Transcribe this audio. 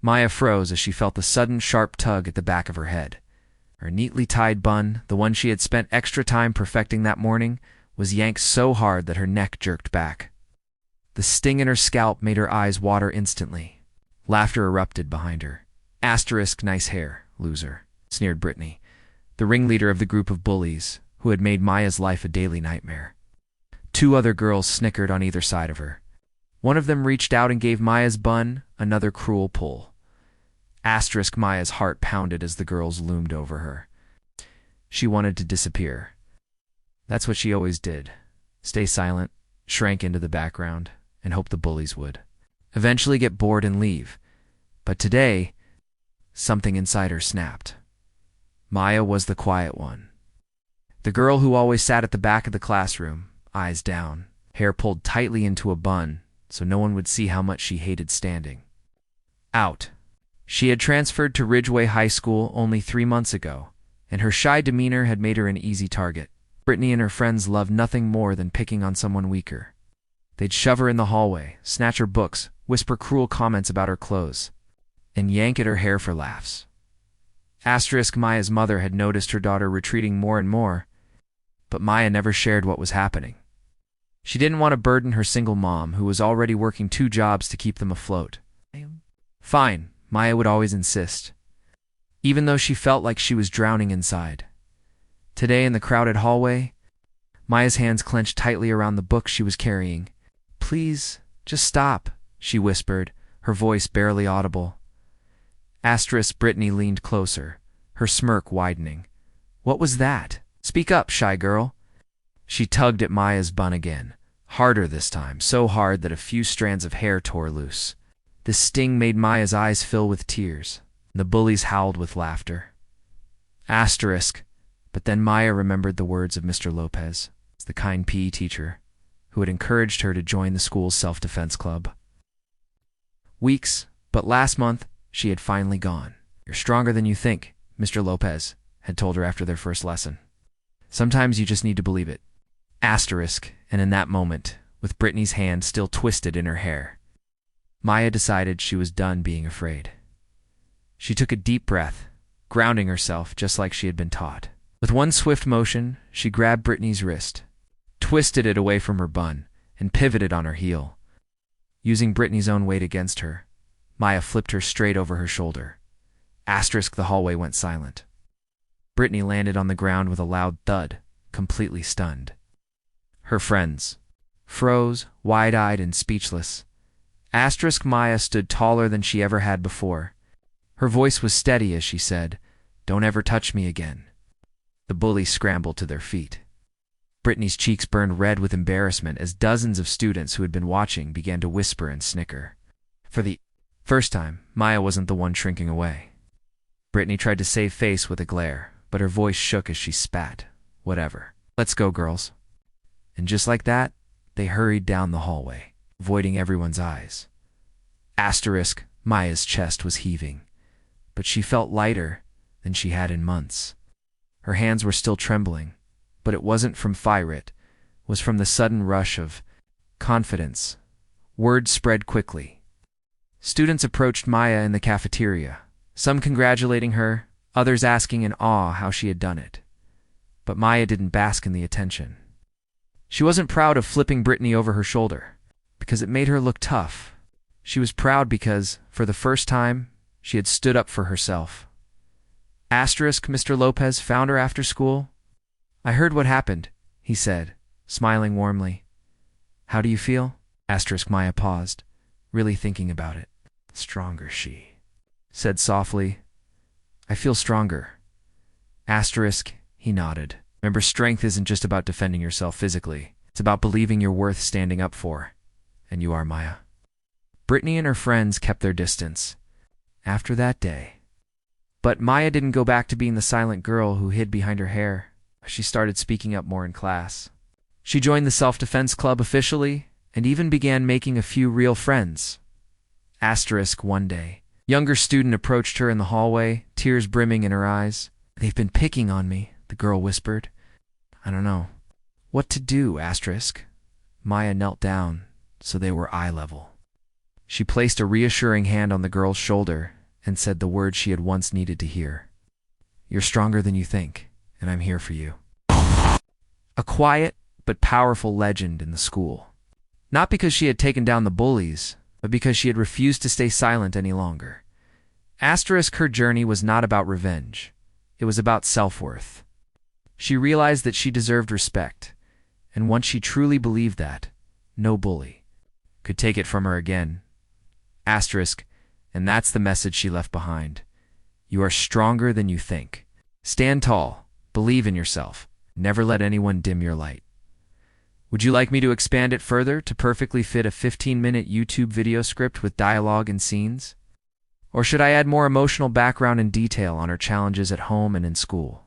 Maya froze as she felt the sudden sharp tug at the back of her head. Her neatly tied bun, the one she had spent extra time perfecting that morning, was yanked so hard that her neck jerked back. The sting in her scalp made her eyes water instantly. Laughter erupted behind her. Asterisk nice hair, loser, sneered Brittany, the ringleader of the group of bullies, who had made Maya's life a daily nightmare. Two other girls snickered on either side of her. One of them reached out and gave Maya's bun another cruel pull. Asterisk Maya's heart pounded as the girls loomed over her. She wanted to disappear. That's what she always did. Stay silent, shrank into the background, and hope the bullies would eventually get bored and leave. But today, something inside her snapped. Maya was the quiet one. The girl who always sat at the back of the classroom, eyes down, hair pulled tightly into a bun so no one would see how much she hated standing. Out. She had transferred to Ridgeway High School only 3 months ago, and her shy demeanor had made her an easy target. Brittany and her friends loved nothing more than picking on someone weaker. They'd shove her in the hallway, snatch her books, whisper cruel comments about her clothes, and yank at her hair for laughs. Asterisk Maya's mother had noticed her daughter retreating more and more, but Maya never shared what was happening. She didn't want to burden her single mom, who was already working 2 jobs to keep them afloat. Fine, Maya would always insist, even though she felt like she was drowning inside. Today in the crowded hallway, Maya's hands clenched tightly around the book she was carrying. Please, just stop, she whispered, her voice barely audible. Asterisk Brittany leaned closer, her smirk widening. What was that? Speak up, shy girl. She tugged at Maya's bun again, harder this time, so hard that a few strands of hair tore loose. The sting made Maya's eyes fill with tears. The bullies howled with laughter. Asterisk. But then Maya remembered the words of Mr. Lopez, the kind PE teacher, who had encouraged her to join the school's self-defense club. Weeks, but last month, she had finally gone. You're stronger than you think, Mr. Lopez had told her after their first lesson. Sometimes you just need to believe it. Asterisk, and in that moment, with Brittany's hand still twisted in her hair, Maya decided she was done being afraid. She took a deep breath, grounding herself just like she had been taught. With one swift motion, she grabbed Brittany's wrist, twisted it away from her bun, and pivoted on her heel. Using Brittany's own weight against her, Maya flipped her straight over her shoulder. Asterisk the hallway went silent. Brittany landed on the ground with a loud thud, completely stunned. Her friends froze, wide-eyed and speechless. Asterisk Maya stood taller than she ever had before. Her voice was steady as she said, "Don't ever touch me again." The bullies scrambled to their feet. Brittany's cheeks burned red with embarrassment as dozens of students who had been watching began to whisper and snicker. For the first time, Maya wasn't the one shrinking away. Brittany tried to save face with a glare, but her voice shook as she spat. Whatever. Let's go, girls. And just like that, they hurried down the hallway, avoiding everyone's eyes. Asterisk, Maya's chest was heaving, but she felt lighter than she had in months. Her hands were still trembling, but it wasn't from fire, it was from the sudden rush of confidence. Word spread quickly. Students approached Maya in the cafeteria, some congratulating her, others asking in awe how she had done it. But Maya didn't bask in the attention. She wasn't proud of flipping Brittany over her shoulder, because it made her look tough. She was proud because, for the first time, she had stood up for herself. Asterisk Mr. Lopez found her after school. I heard what happened, he said, smiling warmly. How do you feel? Asterisk Maya paused, really thinking about it. Stronger, she said softly. I feel stronger. Asterisk, he nodded. Remember, strength isn't just about defending yourself physically. It's about believing you're worth standing up for. And you are, Maya. Brittany and her friends kept their distance after that day. But Maya didn't go back to being the silent girl who hid behind her hair. She started speaking up more in class. She joined the self-defense club officially and even began making a few real friends. Asterisk one day, younger student approached her in the hallway, tears brimming in her eyes. They've been picking on me, the girl whispered. I don't know what to do, asterisk. Maya knelt down so they were eye level. She placed a reassuring hand on the girl's shoulder and said the words she had once needed to hear. "You're stronger than you think, and I'm here for you." A quiet but powerful legend in the school. Not because she had taken down the bullies, but because she had refused to stay silent any longer. Her journey was not about revenge. It was about self-worth. She realized that she deserved respect, and once she truly believed that, no bully could take it from her again. And that's the message she left behind. You are stronger than you think. Stand tall, believe in yourself, never let anyone dim your light. Would you like me to expand it further to perfectly fit a 15-minute YouTube video script with dialogue and scenes? Or should I add more emotional background and detail on her challenges at home and in school?